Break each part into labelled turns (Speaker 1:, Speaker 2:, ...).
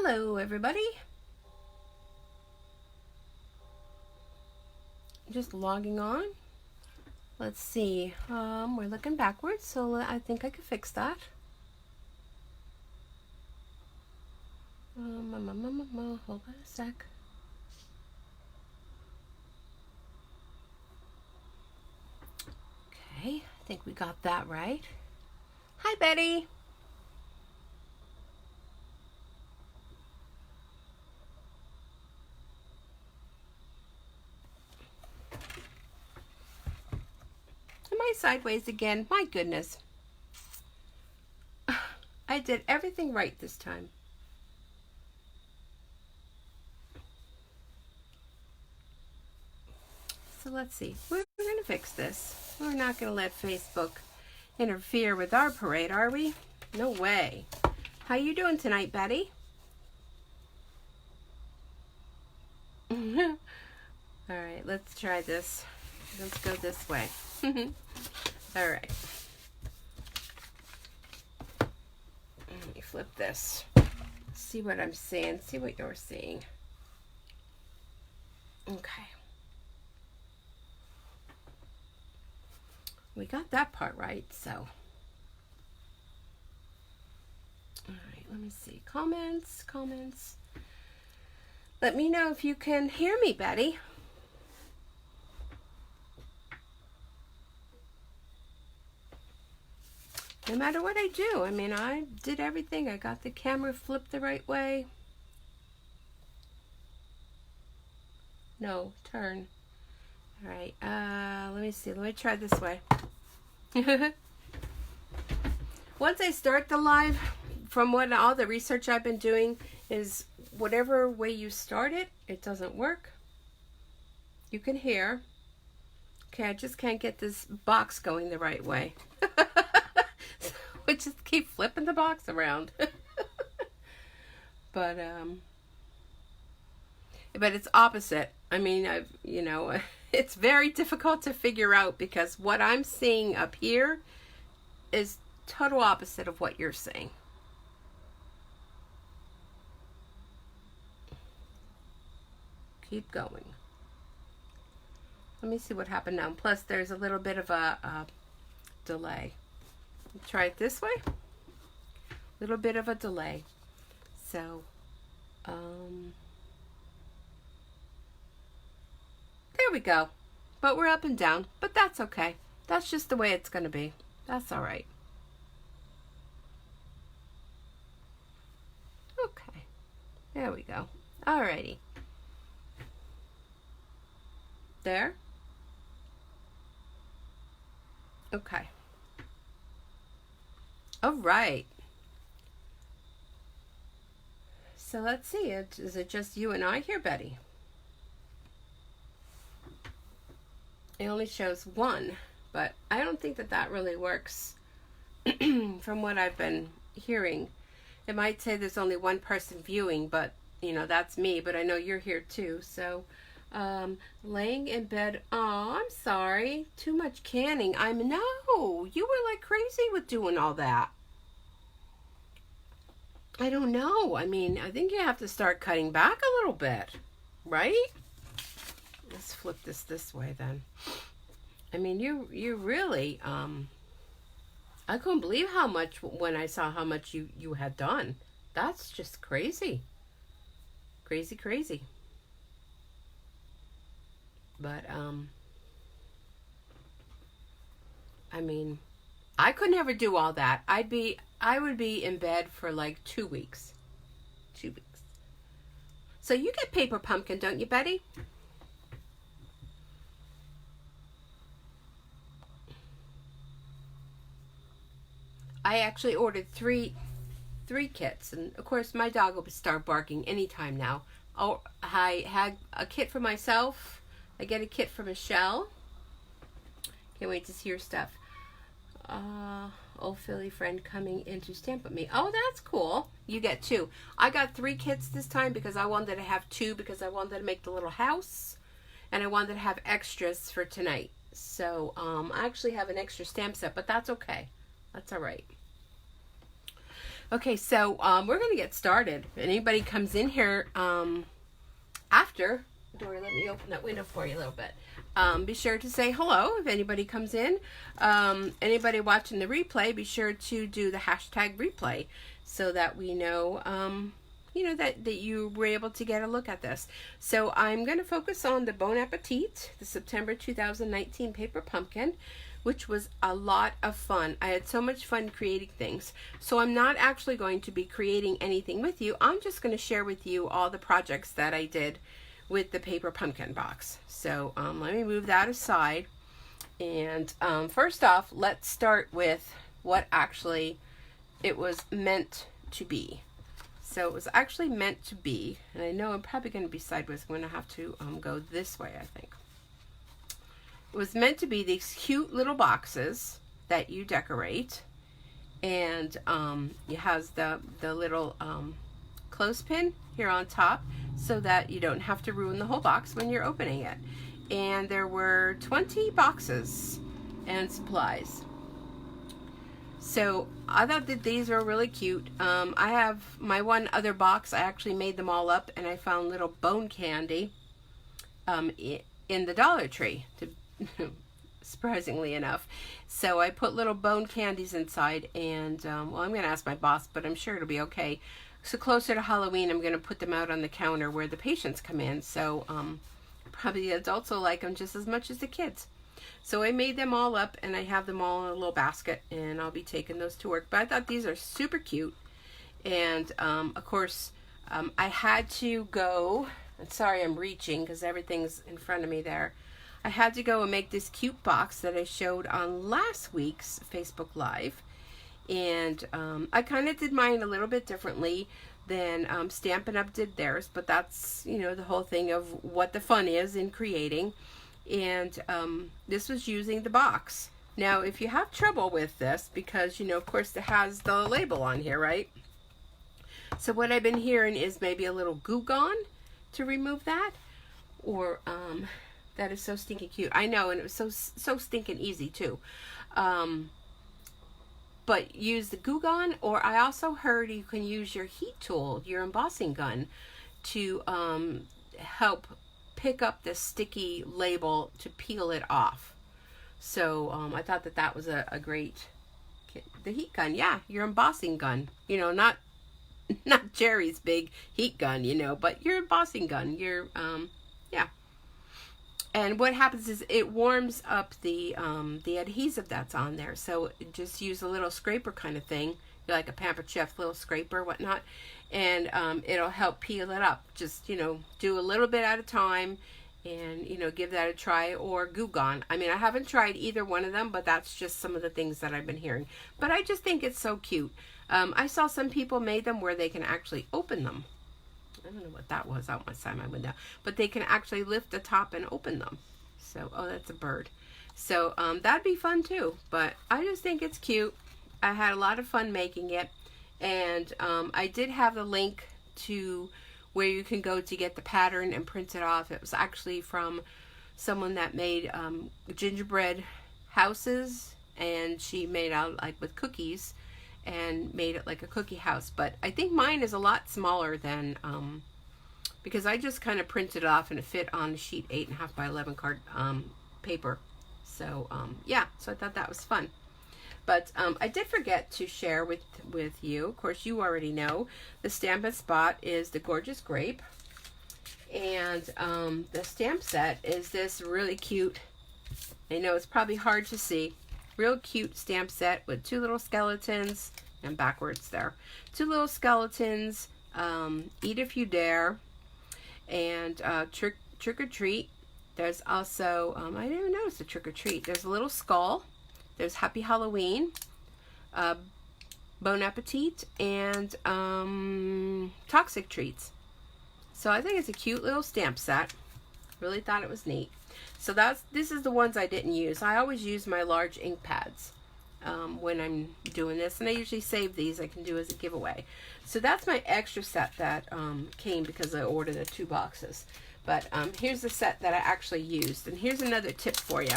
Speaker 1: Hello, everybody. Just logging on. Let's see. We're looking backwards, so I think I can fix that. Hold on a sec. Okay, I think we got that right. Hi, Betty. Am I sideways again? My goodness. I did everything right this time. So let's see. We're going to fix this. We're not going to let Facebook interfere with our parade, are we? No way. How you doing tonight, Betty? All right, let's try this. Let's go this way. All right. Let me flip this. See what I'm seeing. See what you're seeing. Okay. We got that part right, so. All right, let me see. Comments. Let me know if you can hear me, Betty. No matter what I do, I mean, I did everything. I got the camera flipped the right way. No, turn. All right, let me see. Let me try this way. Once I start the live, from what all the research I've been doing is whatever way you start it, it doesn't work. You can hear. Okay, I just can't get this box going the right way. So we just keep flipping the box around. But it's opposite. I mean, it's very difficult to figure out because what I'm seeing up here is total opposite of what you're seeing. Keep going. Let me see what happened now. Plus, there's a little bit of a delay. Try it this way. A little bit of a delay. So, there we go. But we're up and down. But that's okay. That's just the way it's going to be. That's all right. Okay. There we go. Alrighty. There. Okay. All right. So let's see. Is it just you and I here, Betty? It only shows one, but I don't think that really works from what I've been hearing. It might say there's only one person viewing, but that's me, but I know you're here too. So laying in bed. Oh, I'm sorry. Too much canning. No, you were like crazy with doing all that. I don't know. I mean, I think you have to start cutting back a little bit, right? Let's flip this way then. I mean, you really, I couldn't believe how much when I saw how much you had done. That's just crazy. Crazy. But, I mean, I could never do all that. I would be in bed for like 2 weeks. 2 weeks. So you get paper pumpkin, don't you, Betty? I actually ordered three kits, and of course my dog will start barking anytime now. Oh, I had a kit for myself. I get a kit for Michelle. Can't wait to see her stuff. Old Philly friend coming in to stamp with me. Oh, that's cool. You get 2. I got 3 kits this time because I wanted to have 2 because I wanted to make the little house, and I wanted to have extras for tonight. So I actually have an extra stamp set, but that's okay. That's all right. Okay, so we're going to get started. If anybody comes in here after, Dory, let me open that window for you a little bit. Be sure to say hello if anybody comes in. Anybody watching the replay, be sure to do the hashtag replay so that we know, that you were able to get a look at this. So I'm going to focus on the Bon Appetit, the September 2019 paper pumpkin, which was a lot of fun. I had so much fun creating things. So I'm not actually going to be creating anything with you. I'm just going to share with you all the projects that I did with the paper pumpkin box. So let me move that aside. And first off, let's start with what actually it was meant to be. So it was actually meant to be, and I know I'm probably going to be sideways. I'm going to have to go this way, I think. It was meant to be these cute little boxes that you decorate, and it has the little clothespin here on top so that you don't have to ruin the whole box when you're opening it. And there were 20 boxes and supplies. So I thought that these were really cute. I have my one other box. I actually made them all up, and I found little bone candy in the Dollar Tree, surprisingly enough. So I put little bone candies inside, and I'm going to ask my boss, but I'm sure it'll be okay. So closer to Halloween, I'm going to put them out on the counter where the patients come in. So probably the adults will like them just as much as the kids. So I made them all up, and I have them all in a little basket, and I'll be taking those to work. But I thought these are super cute. And of course, I had to go, and sorry I'm reaching because everything's in front of me there. I had to go and make this cute box that I showed on last week's Facebook Live. And I kind of did mine a little bit differently than Stampin' Up! Did theirs. But that's, the whole thing of what the fun is in creating. And this was using the box. Now, if you have trouble with this, because, of course, it has the label on here, right? So what I've been hearing is maybe a little Goo Gone to remove that. Or... that is so stinking cute. I know, and it was so stinking easy too. But use the Goo Gone, or I also heard you can use your heat tool, your embossing gun, to help pick up the sticky label to peel it off. So I thought that was a great, the heat gun, yeah, your embossing gun. Not Jerry's big heat gun, but your embossing gun, yeah. And what happens is it warms up the adhesive that's on there. So just use a little scraper kind of thing, like a Pampered Chef little scraper, whatnot, and it'll help peel it up. Just, do a little bit at a time and, give that a try. Or Goo Gone. I mean, I haven't tried either one of them, but that's just some of the things that I've been hearing. But I just think it's so cute. I saw some people made them where they can actually open them. I don't know what that was out my side my window, but they can actually lift the top and open them. So, oh, that's a bird. So that'd be fun too. But I just think it's cute. I had a lot of fun making it, and I did have the link to where you can go to get the pattern and print it off. It was actually from someone that made gingerbread houses, and she made out like with cookies. And made it like a cookie house. But I think mine is a lot smaller than, because I just kind of printed it off and it fit on a sheet 8.5 by 11 card paper. So, yeah, so I thought that was fun. But I did forget to share with you, of course you already know, the Stampin' Spot is the Gorgeous Grape. And the stamp set is this really cute, I know it's probably hard to see, real cute stamp set with two little skeletons, and backwards there. Two little skeletons, Eat If You Dare, and Trick or Treat. There's also, I didn't even notice the Trick or Treat. There's a little skull. There's Happy Halloween, Bon Appetit, and Toxic Treats. So I think it's a cute little stamp set. Really thought it was neat. So this is the ones I didn't use. I always use my large ink pads when I'm doing this, and I usually save these. I can do as a giveaway. So that's my extra set that came because I ordered the 2 boxes. But here's the set that I actually used. And here's another tip for you.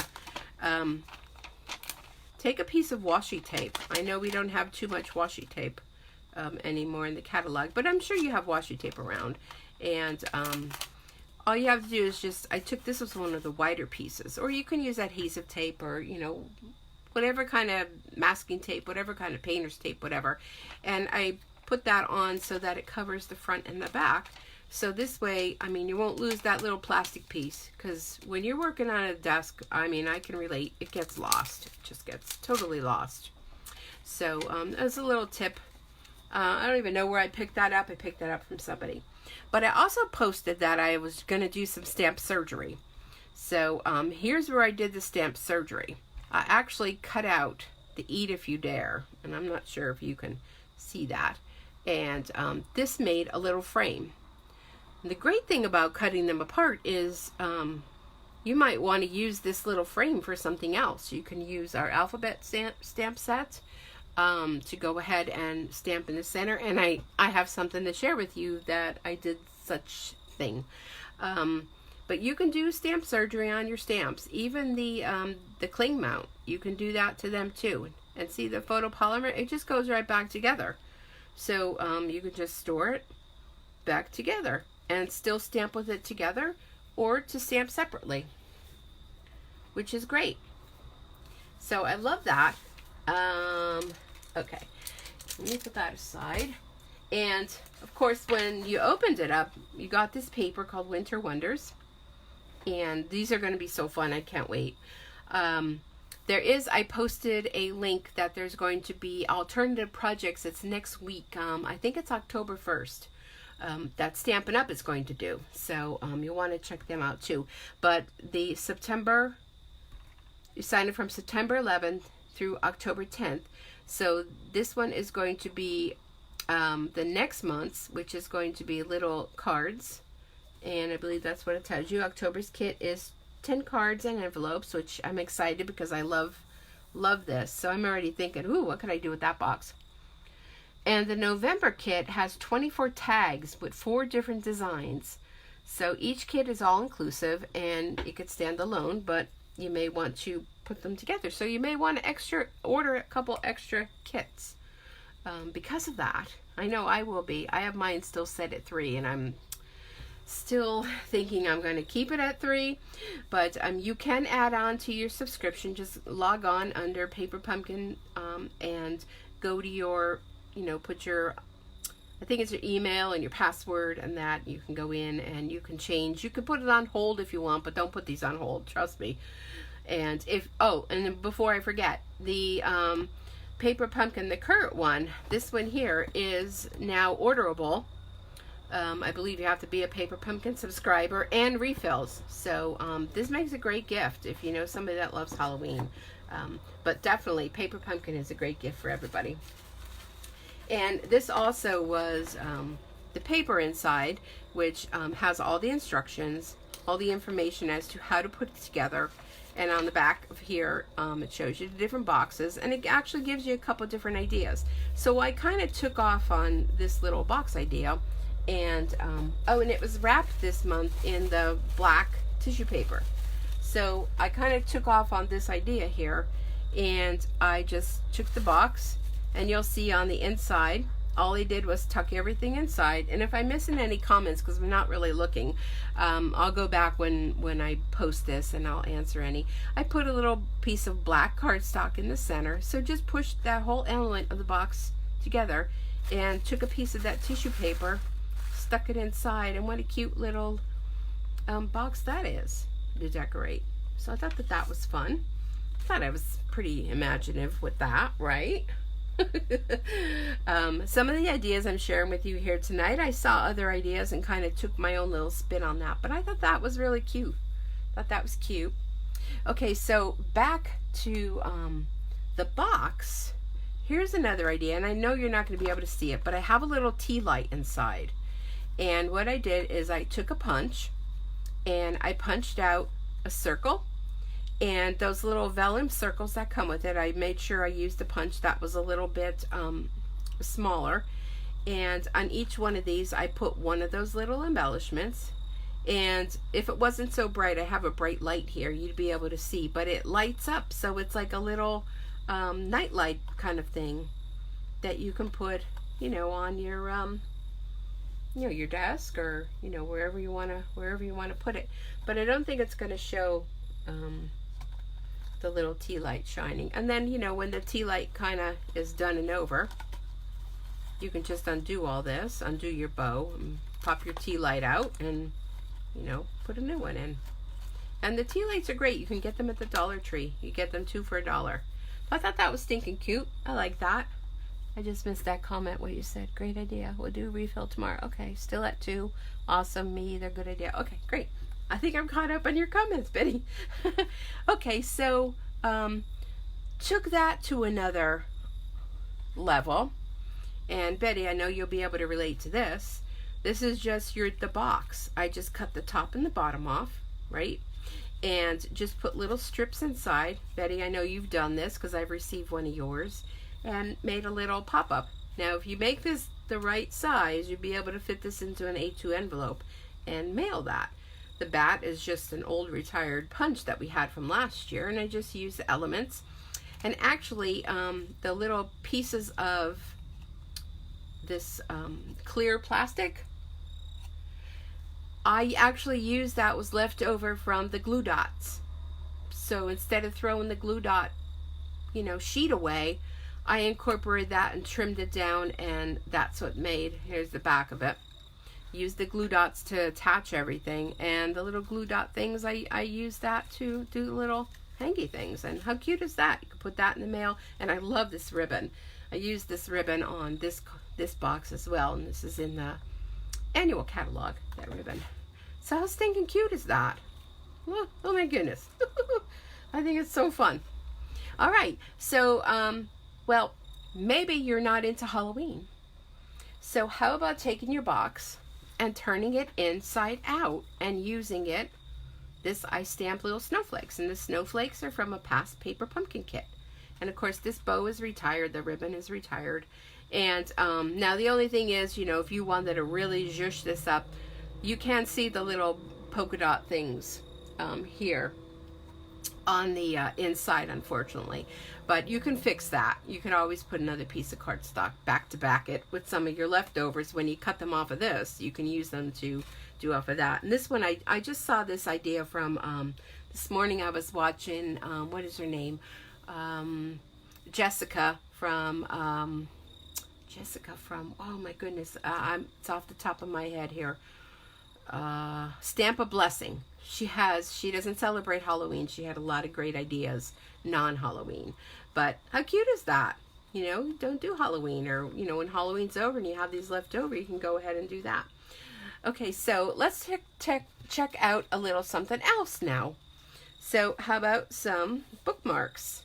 Speaker 1: Take a piece of washi tape. I know we don't have too much washi tape anymore in the catalog, but I'm sure you have washi tape around. And all you have to do is just, this was one of the wider pieces, or you can use adhesive tape, or, you know, whatever kind of masking tape, whatever kind of painter's tape, whatever. And I put that on so that it covers the front and the back. So this way, I mean, you won't lose that little plastic piece, because when you're working on a desk, I mean, I can relate, it gets lost. It just gets totally lost. So as a little tip, I don't even know where I picked that up. I picked that up from somebody. But I also posted that I was going to do some stamp surgery. So here's where I did the stamp surgery. I actually cut out the Eat If You Dare, and I'm not sure if you can see that. And this made a little frame. And the great thing about cutting them apart is you might want to use this little frame for something else. You can use our alphabet stamp set to go ahead and stamp in the center. And I have something to share with you that I did such thing. But you can do stamp surgery on your stamps. Even the cling mount, you can do that to them too. And see the photopolymer, it just goes right back together. So you can just store it back together and still stamp with it together, or to stamp separately, which is great. So I love that. Okay, let me put that aside. And of course, when you opened it up, you got this paper called Winter Wonders. And these are going to be so fun. I can't wait. I posted a link that there's going to be alternative projects. It's next week. I think it's October 1st. That Stampin' Up! Is going to do. So you'll want to check them out too. But you sign up from September 11th through October 10th. So this one is going to be the next month's, which is going to be little cards. And I believe that's what it tells you. October's kit is 10 cards and envelopes, which I'm excited because I love this. So I'm already thinking, ooh, what could I do with that box? And the November kit has 24 tags with 4 different designs. So each kit is all inclusive, and it could stand alone, but you may want to put them together. So you may want to order a couple extra kits because of that. I know I will be. I have mine still set at 3, and I'm still thinking I'm going to keep it at 3, but you can add on to your subscription. Just log on under Paper Pumpkin and go to your, put your, I think it's your email and your password, and that you can go in and you can change. You can put it on hold if you want, but don't put these on hold, trust me. And and then before I forget, the Paper Pumpkin, the current one, this one here is now orderable. I believe you have to be a Paper Pumpkin subscriber, and refills. So this makes a great gift if you know somebody that loves Halloween. But definitely Paper Pumpkin is a great gift for everybody. And this also was the paper inside, which has all the instructions, all the information as to how to put it together. And on the back of here, it shows you the different boxes, and it actually gives you a couple different ideas. So I kind of took off on this little box idea. And and it was wrapped this month in the black tissue paper. So I kind of took off on this idea here, and I just took the box, and you'll see on the inside, all I did was tuck everything inside. And if I'm missing any comments, because I'm not really looking, I'll go back when I post this and I'll answer any. I put a little piece of black cardstock in the center, so just pushed that whole element of the box together and took a piece of that tissue paper, stuck it inside, and what a cute little box that is to decorate. So I thought that was fun. I thought I was pretty imaginative with that, right? Some of the ideas I'm sharing with you here tonight, I saw other ideas and kind of took my own little spin on that, but I thought that was really cute. Okay, so back to the box. Here's another idea, and I know you're not going to be able to see it, but I have a little tea light inside. And what I did is I took a punch and I punched out a circle, and those little vellum circles that come with it, I made sure I used a punch that was a little bit smaller, and on each one of these I put one of those little embellishments. And if it wasn't so bright, I have a bright light here, you'd be able to see, but it lights up, so it's like a little night light kind of thing that you can put you know, on your you know, your desk, or you know, wherever you want to put it. But I don't think it's going to show the little tea light shining. And then, you know, when the tea light kind of is done and over, you can just undo all this, undo your bow, and pop your tea light out, and you know, put a new one in. And the tea lights are great. You can get them at the Dollar Tree. You get them 2 for $1. I thought that was stinking cute. I like that. I just missed that comment, what you said. Great idea. We'll do a refill tomorrow. Okay, still at 2. Awesome. Me either. Good idea. Okay, great. I think I'm caught up on your comments, Betty. Okay, so took that to another level. And Betty, I know you'll be able to relate to this. This is just the box. I just cut the top and the bottom off, right? And just put little strips inside. Betty, I know you've done this because I've received one of yours, and made a little pop-up. Now, if you make this the right size, you'll be able to fit this into an A2 envelope and mail that. The bat is just an old retired punch that we had from last year, and I just used the elements. And actually, the little pieces of this clear plastic, I actually used that was left over from the glue dots. So instead of throwing the glue dot, you know, sheet away, I incorporated that and trimmed it down, and that's what made, here's the back of it. Use the glue dots to attach everything, and the little glue dot things, I use that to do the little hangy things. And how cute is that? You can put that in the mail. And I love this ribbon. I used this ribbon on this box as well, and this is in the annual catalog, that ribbon. So how stinking cute is that? Oh my goodness. I think it's so fun. All right, so well, maybe you're not into Halloween. So how about taking your box and turning it inside out and using it? This, I stamped little snowflakes, and the snowflakes are from a past paper pumpkin kit. And of course, this bow is retired, the ribbon is retired. And now the only thing is, you know, if you wanted to really zhuzh this up, you can see the little polka dot things here on the inside, unfortunately. But you can fix that. You can always put another piece of cardstock back to back it with some of your leftovers. When you cut them off of this, you can use them to do off of that. And this one, I just saw this idea from this morning. I was watching, what is her name? Jessica from, oh my goodness, it's off the top of my head here. Stamp a Blessing. She doesn't celebrate Halloween. She had a lot of great ideas non-Halloween. But how cute is that? You know, don't do Halloween, or, you know, when Halloween's over and you have these left over, you can go ahead and do that. Okay, so let's check out a little something else now. So how about some bookmarks?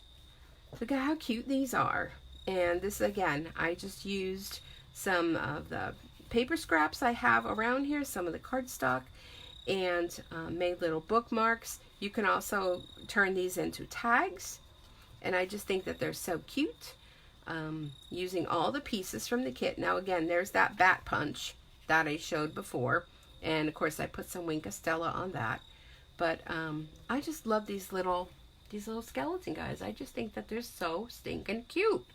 Speaker 1: Look at how cute these are. And this, again, I just used some of the paper scraps I have around here, some of the cardstock, and made little bookmarks. You can also turn these into tags, and I just think that they're so cute. Using all the pieces from the kit. Now again, there's that bat punch that I showed before, and of course I put some Wink of Stella on that. But I just love these little skeleton guys. I just think that they're so stinking cute.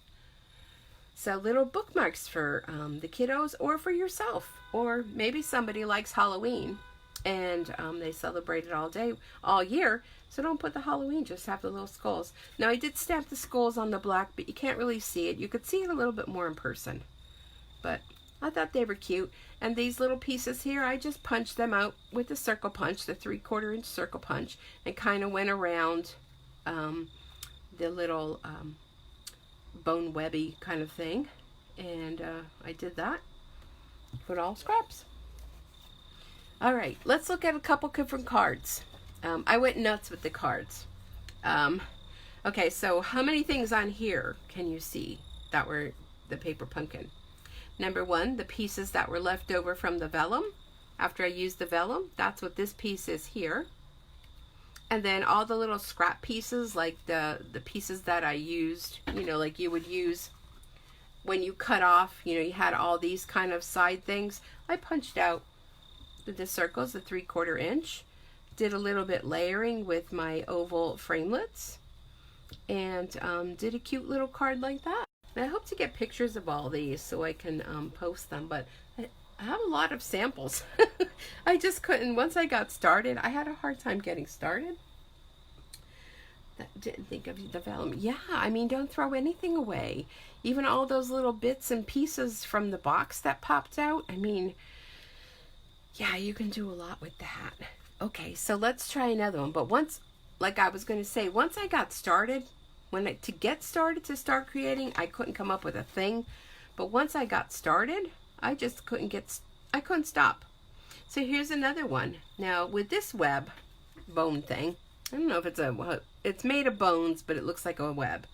Speaker 1: So little bookmarks for the kiddos, or for yourself, or maybe somebody likes Halloween and they celebrate it all year. So don't put the Halloween, just have the little skulls. Now I did stamp the skulls on the black, but you can't really see it. You could see it a little bit more in person. But I thought they were cute. And these little pieces here, I just punched them out with the circle punch, the 3/4 inch circle punch, and kind of went around the little bone webby kind of thing. And I did that with all scraps. All right, let's look at a couple different cards. I went nuts with the cards. Okay, so how many things on here can you see that were the paper pumpkin? Number one, the pieces that were left over from the vellum. After I used the vellum, that's what this piece is here. And then all the little scrap pieces, like the pieces that I used, you know, like you would use when you cut off, you know, you had all these kind of side things. I punched out the circles, the 3/4 inch, did a little bit layering with my oval framelits, and did a cute little card like that. And I hope to get pictures of all these so I can post them, but I have a lot of samples. I just couldn't, once I got started, I had a hard time getting started. Didn't think of the vellum. Yeah, I mean, don't throw anything away. Even all those little bits and pieces from the box that popped out. I mean, yeah, you can do a lot with that. Okay, so let's try another one. But once, like I was going to say, once I got started, to get started to start creating, I couldn't come up with a thing. But once I got started, I just couldn't stop. So here's another one. Now with this web bone thing, I don't know if it's made of bones, but it looks like a web.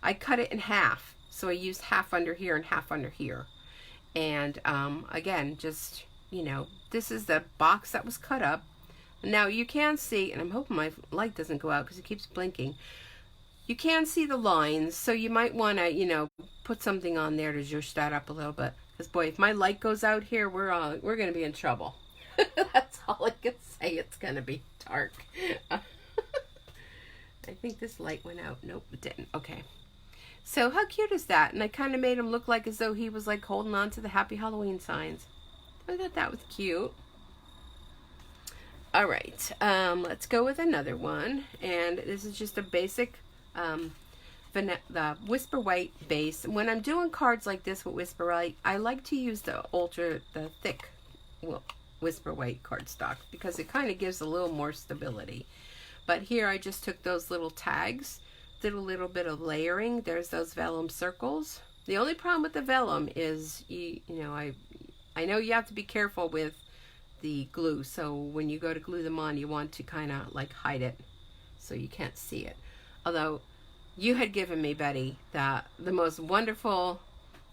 Speaker 1: I cut it in half. So I used half under here and half under here. And again, just, you know, this is the box that was cut up. Now you can see, and I'm hoping my light doesn't go out because it keeps blinking. You can see the lines, so you might want to, you know, put something on there to zhuzh that up a little bit. Because boy, if my light goes out here, we're going to be in trouble. That's all I can say. It's going to be dark. I think this light went out. Nope, it didn't. Okay. So how cute is that? And I kind of made him look like as though he was like holding on to the Happy Halloween signs. I thought that was cute. All right, let's go with another one. And this is just a basic the Whisper White base. When I'm doing cards like this with Whisper White, I like to use the thick Whisper White cardstock because it kind of gives a little more stability. But here I just took those little tags, did a little bit of layering. There's those vellum circles. The only problem with the vellum is, you know, I know you have to be careful with the glue. So when you go to glue them on, you want to kind of like hide it so you can't see it. Although you had given me, Betty, the most wonderful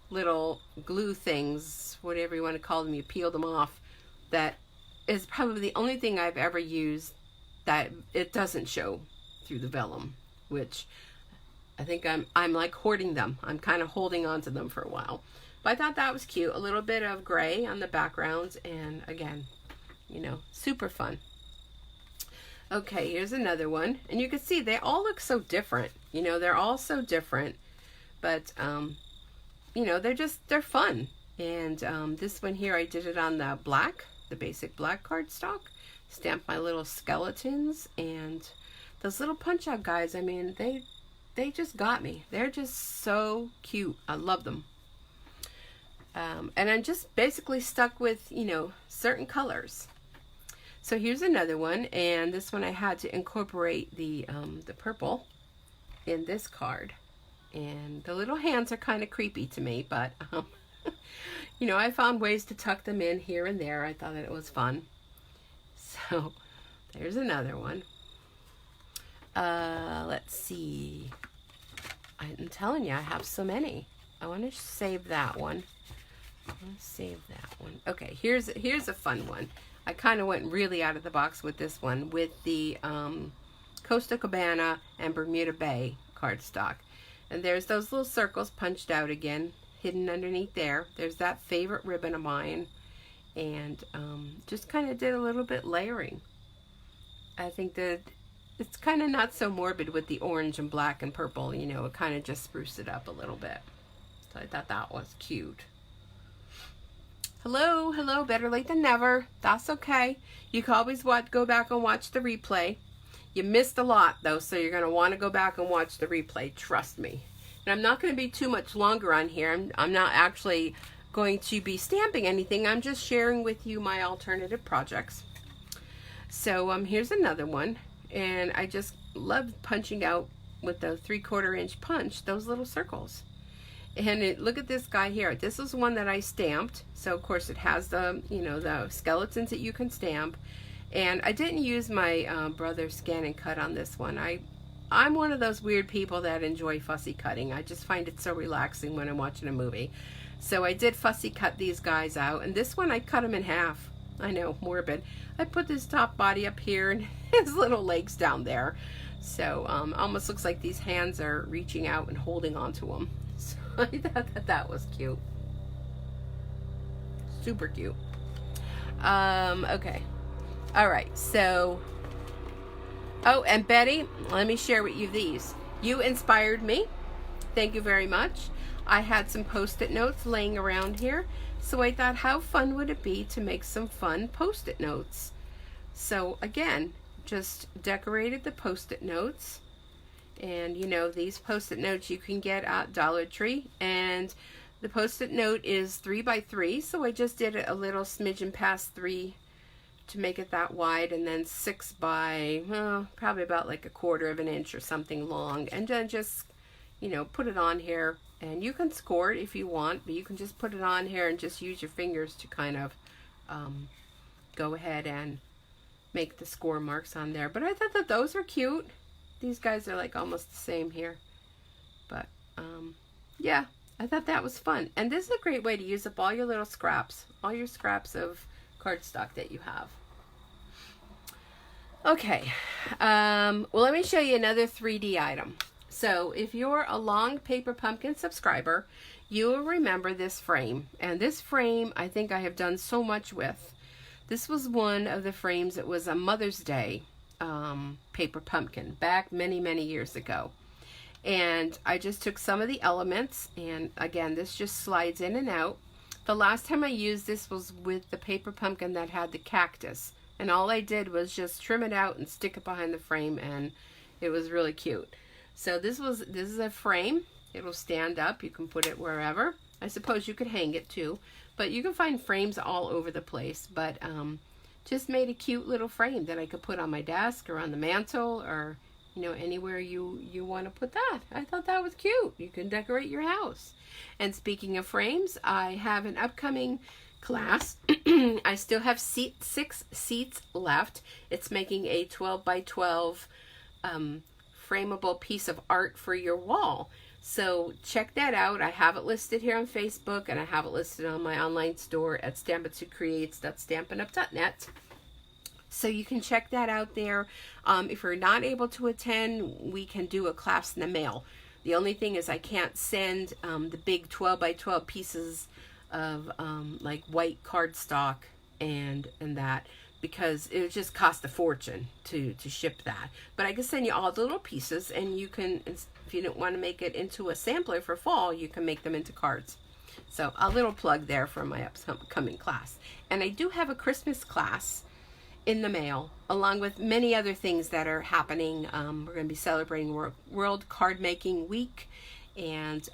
Speaker 1: little glue things, whatever you want to call them, you peel them off. That is probably the only thing I've ever used that it doesn't show through the vellum, which I think I'm like hoarding them. I'm kind of holding on to them for a while. But I thought that was cute. A little bit of gray on the backgrounds, and again, you know, super fun. Okay, here's another one. And you can see they all look so different. You know, they're all so different. But, you know, they're fun. And this one here, I did it on the basic black cardstock. Stamped my little skeletons. And those little punch-out guys, I mean, they just got me. They're just so cute. I love them. And I'm just basically stuck with, you know, certain colors. So here's another one, and this one I had to incorporate the purple in this card. And the little hands are kind of creepy to me, but, you know, I found ways to tuck them in here and there. I thought that it was fun. So there's another one. Let's see. I'm telling you, I have so many. I want to save that one. Okay, here's a fun one. I kind of went really out of the box with this one, with the Costa Cabana and Bermuda Bay cardstock. And there's those little circles punched out again, hidden underneath there. There's that favorite ribbon of mine. And just kind of did a little bit layering. I think that it's kind of not so morbid with the orange and black and purple. You know, it kind of just spruced it up a little bit. So I thought that was cute. Hello, better late than never. That's okay. You can always go back and watch the replay. You missed a lot though, so you're going to want to go back and watch the replay. Trust me. And I'm not going to be too much longer on here. I'm not actually going to be stamping anything. I'm just sharing with you my alternative projects. So here's another one. And I just love punching out with the 3/4 inch punch those little circles. And look at this guy here. This is one that I stamped. So of course it has the, you know, the skeletons that you can stamp. And I didn't use my brother Scan and Cut on this one. I'm one of those weird people that enjoy fussy cutting. I just find it so relaxing when I'm watching a movie. So I did fussy cut these guys out. And this one I cut them in half. I know, morbid. I put this top body up here and his little legs down there. So almost looks like these hands are reaching out and holding onto them. So I thought that was cute. Super cute. Okay. All right. So, oh, and Betty, let me share with you these. You inspired me. thank you very much. I had some Post-it notes laying around here, so I thought, how fun would it be to make some fun Post-it notes? So again, just decorated the Post-it notes. And you know, these Post-it notes you can get at Dollar Tree, and the Post-it note is 3 by 3, so I just did it a little smidgen past 3 to make it that wide, and then 6 by probably about like 1/4 of an inch or something long, and then just, you know, put it on here. And you can score it if you want, but you can just put it on here and just use your fingers to kind of go ahead and make the score marks on there. But I thought that those are cute. These guys are like almost the same here. But yeah, I thought that was fun. And this is a great way to use up all your little scraps, all your scraps of cardstock that you have. Okay, well, let me show you another 3D item. So if you're a long Paper Pumpkin subscriber, you will remember this frame. And this frame, I think I have done so much with. This was one of the frames. It was a Mother's Day Paper Pumpkin back many, many years ago. And I just took some of the elements, and again, this just slides in and out. The last time I used this was with the Paper Pumpkin that had the cactus. And all I did was just trim it out and stick it behind the frame, and it was really cute. So this is a frame. It'll stand up. You can put it wherever. I suppose you could hang it too, but you can find frames all over the place. But just made a cute little frame that I could put on my desk or on the mantle, or you know, anywhere you want to put that. I thought that was cute. You can decorate your house. And speaking of frames, I have an upcoming class. I still have 6 seats left. It's making a 12 by 12 frameable piece of art for your wall. So check that out. I have it listed here on Facebook, and I have it listed on my online store at stampitsucreates.stampinup.net. So you can check that out there. If you're not able to attend, we can do a class in the mail. The only thing is I can't send the big 12 by 12 pieces of like white cardstock and that, because it would just cost a fortune to ship that. But I can send you all the little pieces, and you can, if you don't want to make it into a sampler for fall, you can make them into cards. So a little plug there for my upcoming class. And I do have a Christmas class in the mail, along with many other things that are happening. We're going to be celebrating World Card Making Week, and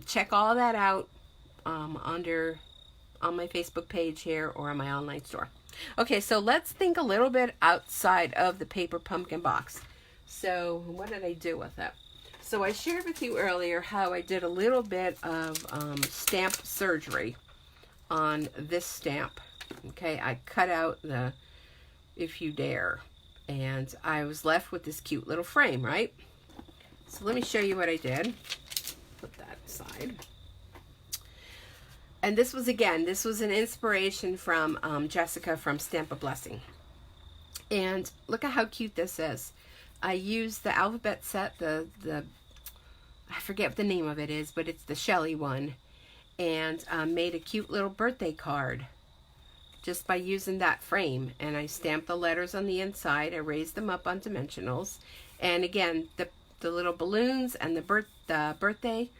Speaker 1: check all that out on my Facebook page here or on my online store. Okay, so let's think a little bit outside of the Paper Pumpkin box. So what did I do with it? So I shared with you earlier how I did a little bit of stamp surgery on this stamp. Okay, I cut out the If You Dare, and I was left with this cute little frame, right? So let me show you what I did. Put that aside. And this was an inspiration from Jessica from Stamp a Blessing. And look at how cute this is. I used the alphabet set, the I forget what the name of it is, but it's the Shelley one, and made a cute little birthday card just by using that frame. And I stamped the letters on the inside. I raised them up on dimensionals. And again, the little balloons and the birthday,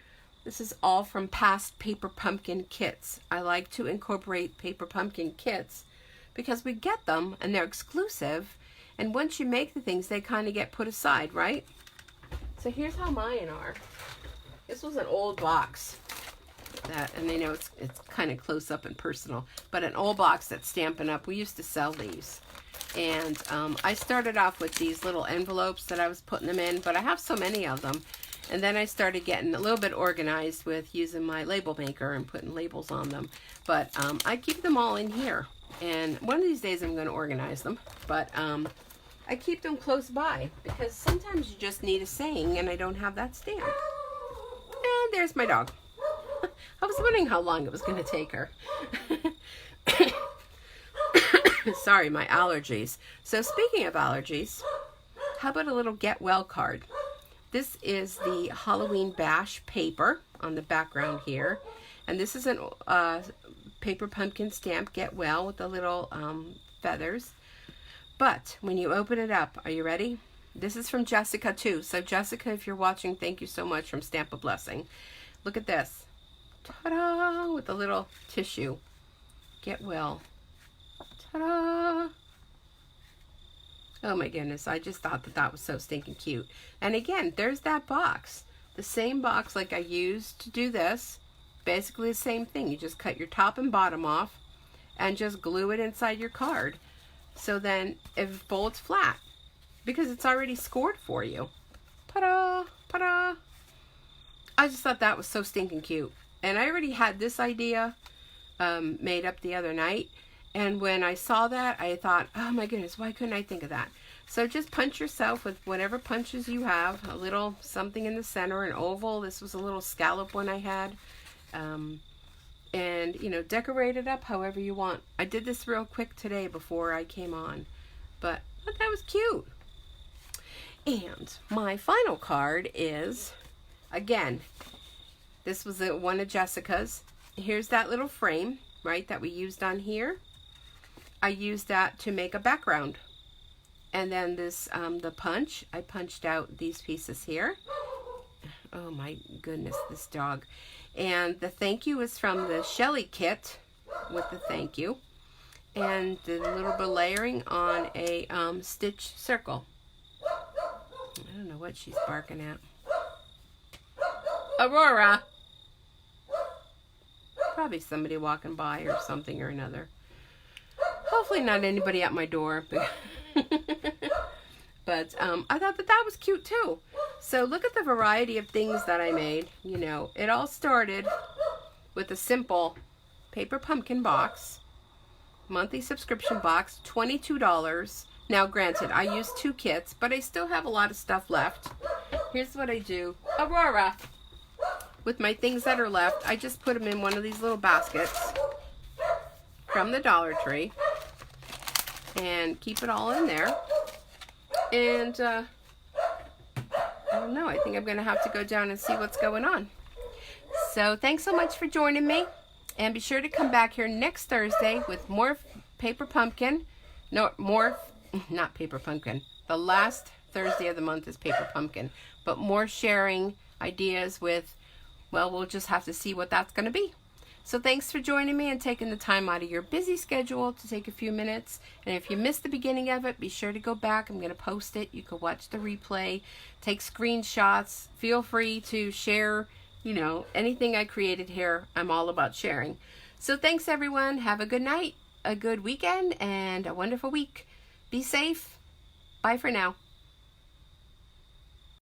Speaker 1: this is all from past Paper Pumpkin kits. I like to incorporate Paper Pumpkin kits because we get them and they're exclusive. And once you make the things, they kind of get put aside, right? So here's how mine are. This was an old box. And I know it's kind of close up and personal, but an old box that's Stampin' Up. We used to sell these. And I started off with these little envelopes that I was putting them in, but I have so many of them. And then I started getting a little bit organized with using my label maker and putting labels on them. But I keep them all in here. And one of these days I'm going to organize them. But I keep them close by because sometimes you just need a saying and I don't have that stamp. And there's my dog. I was wondering how long it was going to take her. Sorry, my allergies. So speaking of allergies, how about a little get well card? This is the Halloween Bash paper on the background here. And this is a Paper Pumpkin stamp, Get Well, with the little feathers. But when you open it up, are you ready? This is from Jessica too. So Jessica, if you're watching, thank you so much, from Stamp a Blessing. Look at this. Ta-da! With a little tissue. Get well. Ta-da! Oh my goodness, I just thought that that was so stinking cute. And again, there's that box. The same box like I used to do this. Basically the same thing. You just cut your top and bottom off and just glue it inside your card. So then it folds flat because it's already scored for you. Ta-da! Ta-da! I just thought that was so stinking cute. And I already had this idea made up the other night. And when I saw that, I thought, oh my goodness, why couldn't I think of that? So just punch yourself with whatever punches you have. A little something in the center, an oval. This was a little scallop one I had. And, you know, decorate it up however you want. I did this real quick today before I came on. But that was cute. And my final card is, again, this was one of Jessica's. Here's that little frame, right, that we used on here. I used that to make a background. And then this, the punch, I punched out these pieces here. Oh my goodness, this dog. And the thank you is from the Shelly kit with the thank you. And the little bit of layering on a stitch circle. I don't know what she's barking at. Aurora! Probably somebody walking by or something or another. Hopefully not anybody at my door. But I thought that that was cute too. So look at the variety of things that I made. You know, it all started with a simple paper pumpkin box, monthly subscription box, $22. Now granted, I used 2 kits, but I still have a lot of stuff left. Here's what I do. Aurora! With my things that are left, I just put them in one of these little baskets from the Dollar Tree and keep it all in there. And I don't know, I think I'm gonna have to go down and see what's going on. So thanks so much for joining me, and be sure to come back here next Thursday with more paper pumpkin. No, more, not paper pumpkin. The last Thursday of the month is paper pumpkin, but more sharing ideas with, well, we'll just have to see what that's going to be. So thanks for joining me and taking the time out of your busy schedule to take a few minutes. And if you missed the beginning of it, be sure to go back. I'm going to post it. You can watch the replay, take screenshots. Feel free to share, you know, anything I created here. I'm all about sharing. So thanks, everyone. Have a good night, a good weekend, and a wonderful week. Be safe. Bye for now.